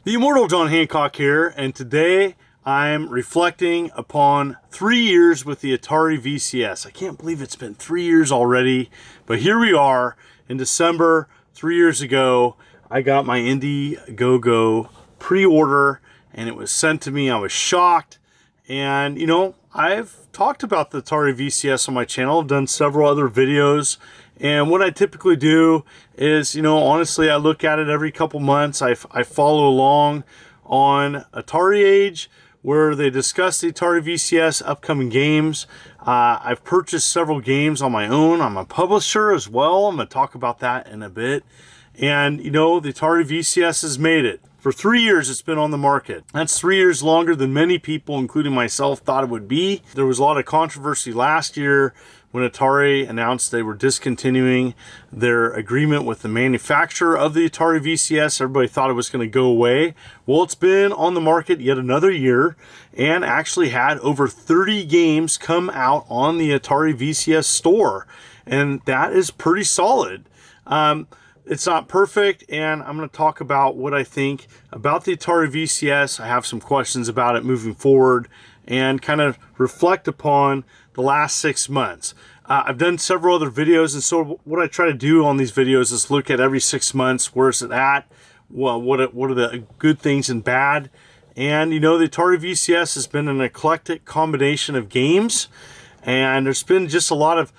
The immortal John Hancock here, and today I'm reflecting upon 3 years with the Atari VCS. I can't believe it's been 3 years already, but here we are in December 3 years ago. I got my Indiegogo pre-order and it was sent to me. I was shocked, and you know, I've talked about the Atari VCS on my channel. I've done several other videos, and what I typically do is, you know, honestly, I look at it every couple months. I follow along on Atari Age, where they discuss the Atari VCS upcoming games. I've purchased several games on my own. I'm a publisher as well. I'm going to talk about that in a bit. And, you know, the Atari VCS has made it. For 3 years, it's been on the market. That's 3 years longer than many people, including myself, thought it would be. There was a lot of controversy last year when Atari announced they were discontinuing their agreement with the manufacturer of the Atari VCS. Everybody thought it was going to go away. Well, it's been on the market yet another year and actually had over 30 games come out on the Atari VCS store. And that is pretty solid. It's not perfect, and I'm going to talk about what I think about the Atari VCS. I have some questions about it moving forward and kind of reflect upon the last 6 months. I've done several other videos, and so what I try to do on these videos is look at every 6 months, where's it at, well, what are the good things and bad. And you know, the Atari VCS has been an eclectic combination of games, and there's been just a lot of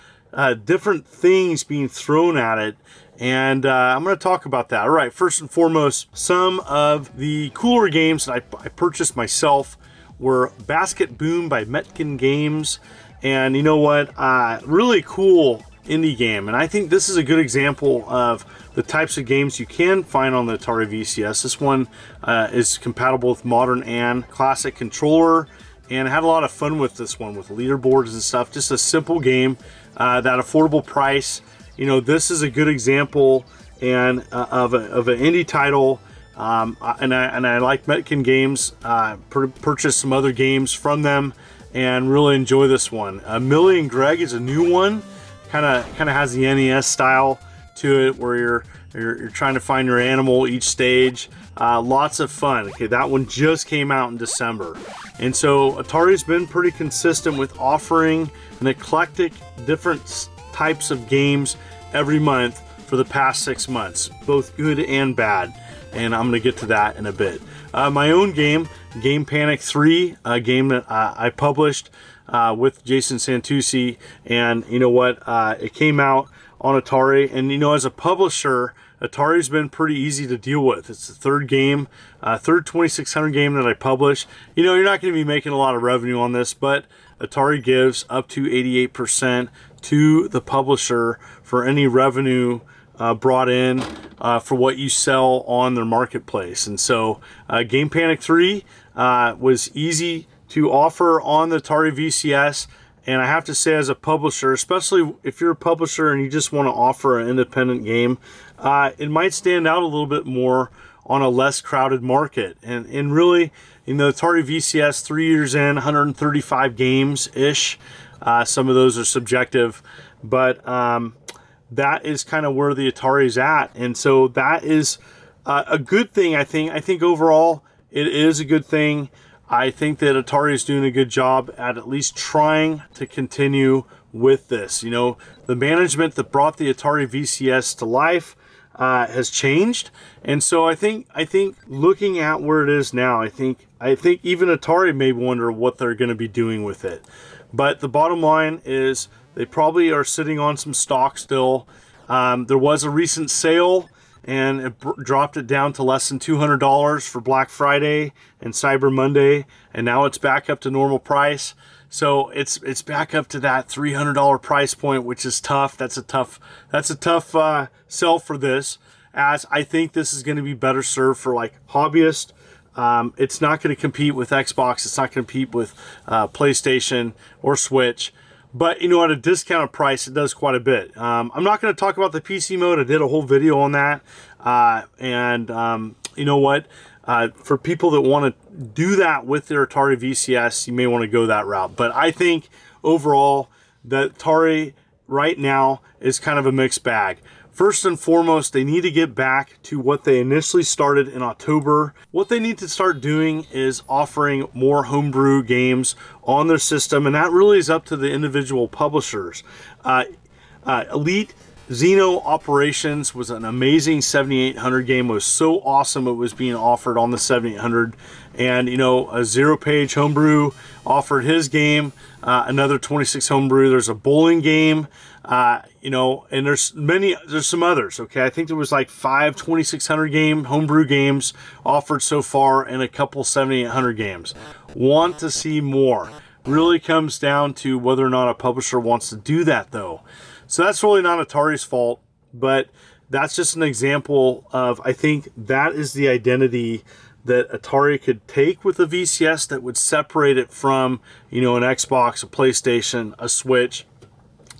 different things being thrown at it. And I'm going to talk about that. All right, first and foremost, some of the cooler games that I purchased myself were Basketboom by Metkin Games. And you know what? Really cool indie game. And I think this is a good example of the types of games you can find on the Atari VCS. This one is compatible with modern and classic controller. And I had a lot of fun with this one with leaderboards and stuff. Just a simple game, that affordable price. You know, this is a good example and of an indie title, and I like Metkin Games. Purchased some other games from them and really enjoy this one. Milli Greg is a new one. Kind of has the NES style to it, where you're trying to find your animal each stage. Lots of fun. Okay, that one just came out in December, and so Atari's been pretty consistent with offering an eclectic, different types of games every month for the past 6 months, both good and bad, and I'm going to get to that in a bit. My own game, Game Panic 3, a game that I published with Jason Santucci, and you know what, it came out on Atari, and you know, as a publisher, Atari's been pretty easy to deal with. It's the third 2600 game that I publish. You know, you're not going to be making a lot of revenue on this, but Atari gives up to 88% to the publisher for any revenue brought in for what you sell on their marketplace. And so Game Panic 3 was easy to offer on the Atari VCS. And I have to say, as a publisher, especially if you're a publisher and you just want to offer an independent game, it might stand out a little bit more on a less crowded market. And really, you know, Atari VCS 3 years in, 135 games-ish. Some of those are subjective, but that is kind of where the Atari's at. And so that is a good thing, I think. I think overall, it is a good thing. I think that Atari is doing a good job at least trying to continue with this. You know, the management that brought the Atari VCS to life has changed, and so I think looking at where it is now, I think even Atari may wonder what they're going to be doing with it. But the bottom line is they probably are sitting on some stock still. There was a recent sale, and it dropped it down to less than $200 for Black Friday and Cyber Monday, and now it's back up to normal price. So it's back up to that $300 price point, which is tough. That's a tough sell for this, as I think this is going to be better served for like hobbyists. It's not going to compete with Xbox. It's not going to compete with PlayStation or Switch. But, you know, at a discounted price, it does quite a bit. I'm not going to talk about the PC mode. I did a whole video on that. You know what? For people that want to do that with their Atari VCS, you may want to go that route. But I think overall, the Atari right now is kind of a mixed bag. First and foremost, they need to get back to what they initially started in October. What they need to start doing is offering more homebrew games on their system, and that really is up to the individual publishers. Elite Xeno Operations was an amazing 7800 game. It was so awesome it was being offered on the 7800. And, you know, a Zero Page Homebrew offered his game, another 26 Homebrew. There's a bowling game, you know, and there's some others, okay? I think there was like 5 2600 game homebrew games offered so far and a couple 7800 games. Want to see more. Really comes down to whether or not a publisher wants to do that, though. So that's really not Atari's fault, but that's just an example of, I think that is the identity that Atari could take with a VCS that would separate it from, you know, an Xbox, a PlayStation, a Switch.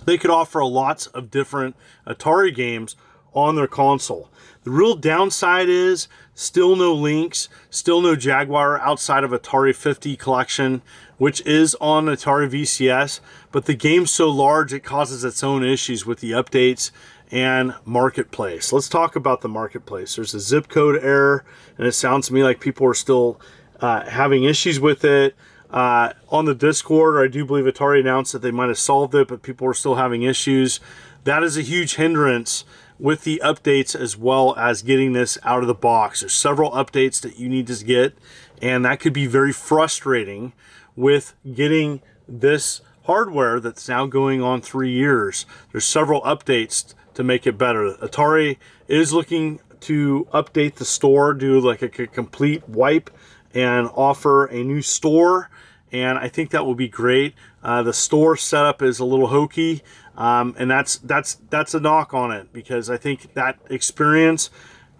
They could offer lots of different Atari games on their console. The real downside is still no Lynx, still no Jaguar outside of Atari 50 collection, which is on Atari VCS, but the game's so large it causes its own issues with the updates and marketplace. Let's talk about the marketplace. There's a zip code error, and it sounds to me like people are still having issues with it. On the Discord, I do believe Atari announced that they might have solved it, but people are still having issues. That is a huge hindrance with the updates as well as getting this out of the box. There's several updates that you need to get, and that could be very frustrating with getting this hardware that's now going on 3 years. There's several updates to make it better. Atari is looking to update the store, do like a complete wipe and offer a new store, and I think that will be great. The store setup is a little hokey, and that's a knock on it, because I think that experience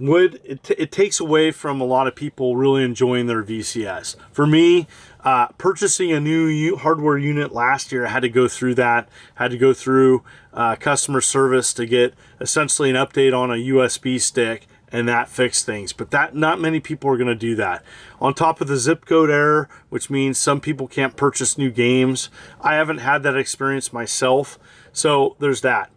it takes away from a lot of people really enjoying their VCS. For me, purchasing a new hardware unit last year, I had to go through that, had to go through customer service to get essentially an update on a USB stick, and that fixed things. But not many people are going to do that. On top of the zip code error, which means some people can't purchase new games. I haven't had that experience myself, so there's that.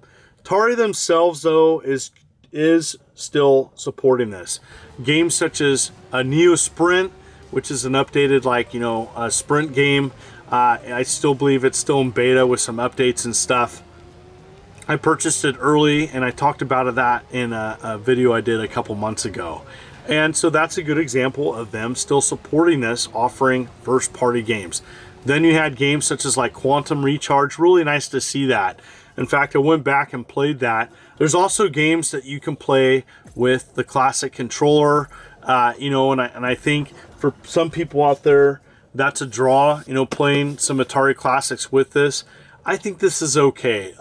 Atari themselves, though, is still supporting this. Games such as a Neo Sprint, which is an updated, like, you know, a sprint game. I still believe it's still in beta with some updates and stuff. I purchased it early, and I talked about that in a video I did a couple months ago. And so that's a good example of them still supporting this, offering first-party games. Then you had games such as like Quantum Recharge. Really nice to see that. In fact, I went back and played that. There's also games that you can play with the classic controller, you know, and I think for some people out there, that's a draw, you know, playing some Atari classics with this. I think this is okay.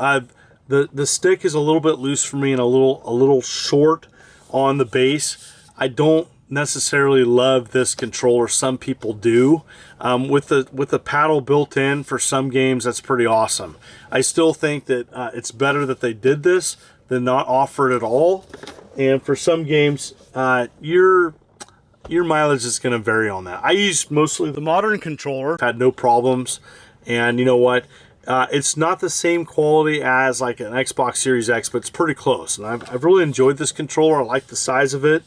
The stick is a little bit loose for me and a little short on the base. I don't necessarily love this controller. Some people do. With the paddle built in for some games, that's pretty awesome. I still think that it's better that they did this than not offer it at all. And for some games, your mileage is going to vary on that. I use mostly the modern controller. I've had no problems. And you know what? It's not the same quality as like an Xbox Series X, but it's pretty close. And I've really enjoyed this controller. I like the size of it.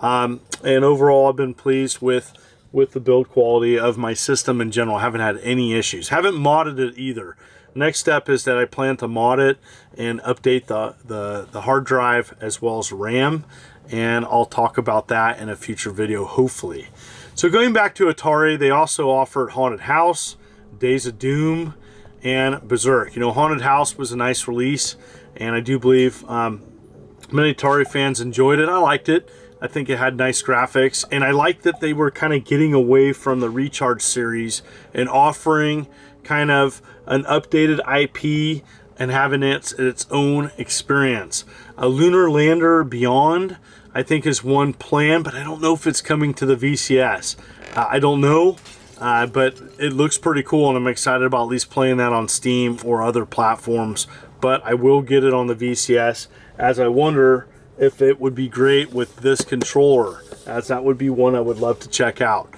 And overall, I've been pleased with the build quality of my system in general. I haven't had any issues. Haven't modded it either. Next step is that I plan to mod it and update the hard drive as well as RAM. And I'll talk about that in a future video, hopefully. So going back to Atari, they also offered Haunted House, Days of Doom, and Berserk. You know, Haunted House was a nice release, and I do believe many Atari fans enjoyed it. I liked it. I think it had nice graphics, and I liked that they were kind of getting away from the Recharge series and offering kind of an updated IP and having its own experience. A Lunar Lander Beyond, I think, is one plan, but I don't know if it's coming to the VCS. I don't know. But it looks pretty cool, and I'm excited about at least playing that on Steam or other platforms. But I will get it on the VCS, as I wonder if it would be great with this controller, as that would be one I would love to check out.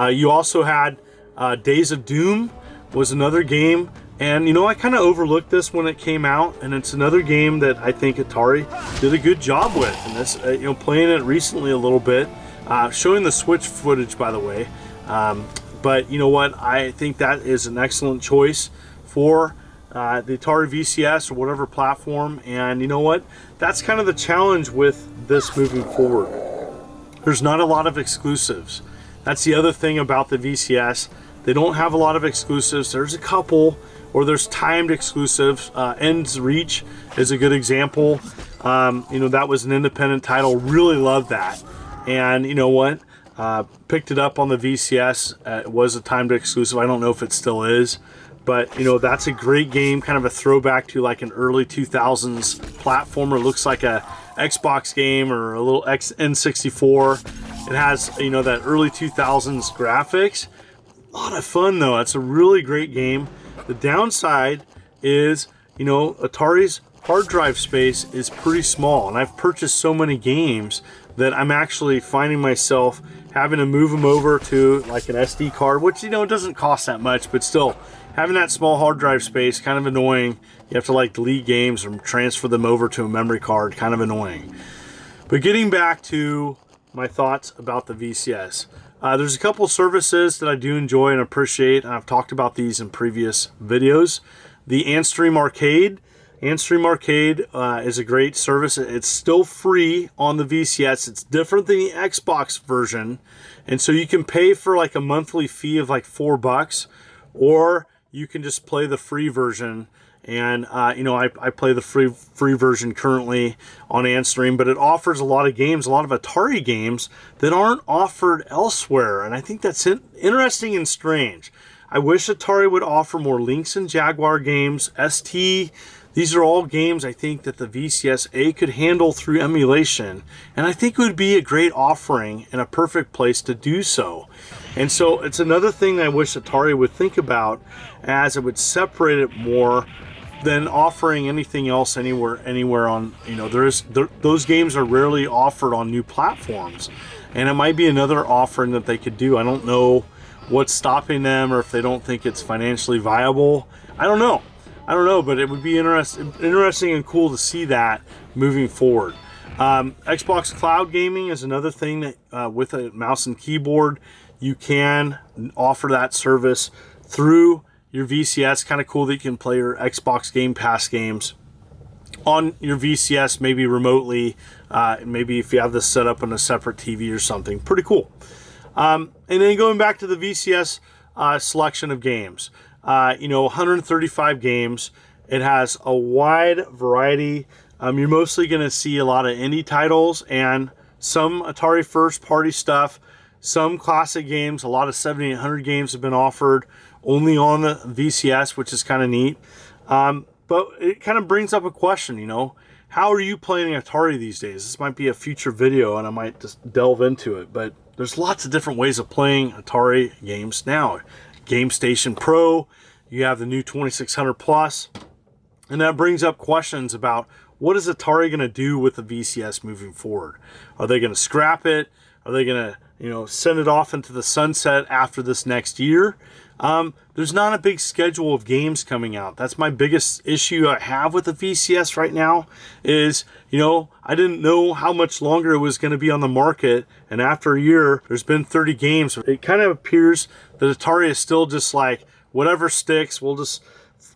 You also had Days of Doom was another game And you know, I kind of overlooked this when it came out, and it's another game that I think Atari did a good job with. And this, you know, playing it recently a little bit, showing the Switch footage, by the way. But you know what? I think that is an excellent choice for the Atari VCS or whatever platform. And you know what? That's kind of the challenge with this moving forward. There's not a lot of exclusives. That's the other thing about the VCS. They don't have a lot of exclusives. There's a couple, or there's timed exclusives. Ends Reach is a good example. You know, that was an independent title. Really loved that. And you know what? Picked it up on the VCS. It was a timed exclusive. I don't know if it still is. But, you know, that's a great game. Kind of a throwback to like an early 2000s platformer. Looks like a Xbox game or a little N64. It has, you know, that early 2000s graphics. A lot of fun, though. It's a really great game. The downside is, you know, Atari's hard drive space is pretty small. And I've purchased so many games that I'm actually finding myself having to move them over to like an SD card, which, you know, doesn't cost that much, but still, having that small hard drive space, kind of annoying. You have to like delete games or transfer them over to a memory card, kind of annoying. But getting back to my thoughts about the VCS. There's a couple services that I do enjoy and appreciate, and I've talked about these in previous videos. The Antstream Arcade. Antstream Arcade is a great service. It's still free on the VCS. It's different than the Xbox version, and so you can pay for like a monthly fee of like $4, or you can just play the free version. And you know, I play the free version currently on Antstream, but it offers a lot of games, a lot of Atari games that aren't offered elsewhere, and I think that's interesting and strange. I wish Atari would offer more Lynx and Jaguar games, ST. These are all games I think that the VCS could handle through emulation, and I think it would be a great offering and a perfect place to do so. And so it's another thing I wish Atari would think about, as it would separate it more than offering anything else anywhere on, you know, those games are rarely offered on new platforms, and it might be another offering that they could do. I don't know what's stopping them, or if they don't think it's financially viable. I don't know, but it would be interesting and cool to see that moving forward. Xbox Cloud Gaming is another thing that with a mouse and keyboard you can offer that service through your VCS. Kind of cool that you can play your Xbox Game Pass games on your VCS, maybe remotely, maybe if you have this set up on a separate TV or something. Pretty cool. And then going back to the VCS selection of games, you know, 135 games. It has a wide variety. You're mostly going to see a lot of indie titles and some Atari first party stuff, some classic games. A lot of 7800 games have been offered only on the VCS, which is kind of neat. But it kind of brings up a question, you know, how are you playing Atari these days? This might be a future video and I might just delve into it, but there's lots of different ways of playing Atari games now. Game Station Pro, you have the new 2600 Plus, and that brings up questions about what is Atari going to do with the VCS moving forward? Are they going to scrap it? Are they going to, you know, send it off into the sunset after this next year? There's not a big schedule of games coming out. That's my biggest issue I have with the VCS right now is, you know, I didn't know how much longer it was going to be on the market, and after a year, there's been 30 games. It kind of appears that Atari is still just like, whatever sticks, we'll just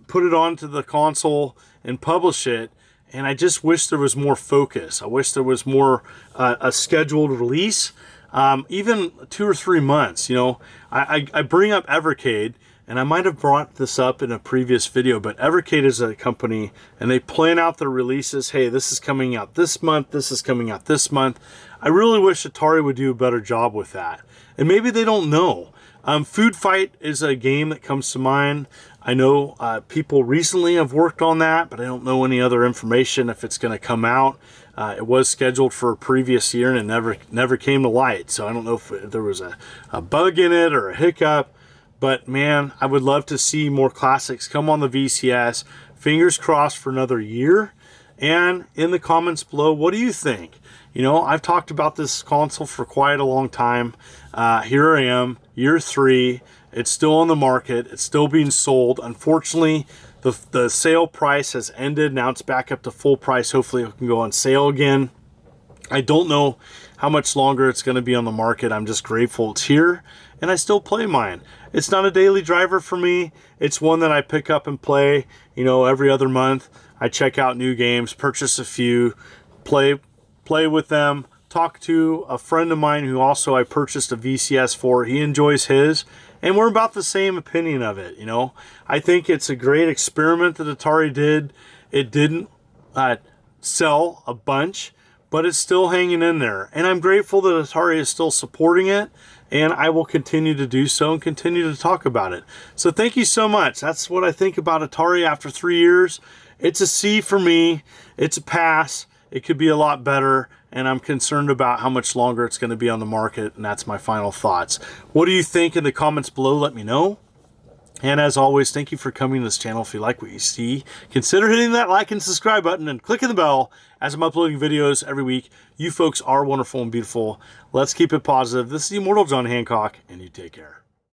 put it onto the console and publish it. And I just wish there was more focus. I wish there was more a scheduled release, even 2 or 3 months. You know, I bring up Evercade, and I might have brought this up in a previous video, but Evercade is a company, and they plan out their releases. Hey, this is coming out this month. This is coming out this month. I really wish Atari would do a better job with that. And maybe they don't know. Food Fight is a game that comes to mind. I know people recently have worked on that, but I don't know any other information if it's going to come out. It was scheduled for a previous year and it never came to light. So I don't know if there was a bug in it or a hiccup. But man, I would love to see more classics come on the VCS. Fingers crossed for another year. And in the comments below, what do you think? You know, I've talked about this console for quite a long time. Here I am, year 3. It's still on the market. It's still being sold. Unfortunately, the sale price has ended. Now it's back up to full price. Hopefully it can go on sale again. I don't know how much longer it's going to be on the market. I'm just grateful it's here, and I still play mine. It's not a daily driver for me. It's one that I pick up and play, you know, every other month. I check out new games, purchase a few, play with them, talk to a friend of mine who also I purchased a VCS for. He enjoys his, and we're about the same opinion of it, you know. I think it's a great experiment that Atari did. It didn't sell a bunch, but it's still hanging in there. And I'm grateful that Atari is still supporting it, and I will continue to do so and continue to talk about it. So thank you so much. That's what I think about Atari after 3 years. It's a C for me. It's a pass. It could be a lot better, and I'm concerned about how much longer it's going to be on the market, and that's my final thoughts. What do you think in the comments below? Let me know. And as always, thank you for coming to this channel. If you like what you see, consider hitting that like and subscribe button and clicking the bell as I'm uploading videos every week. You folks are wonderful and beautiful. Let's keep it positive. This is Immortal John Hancock, and you take care.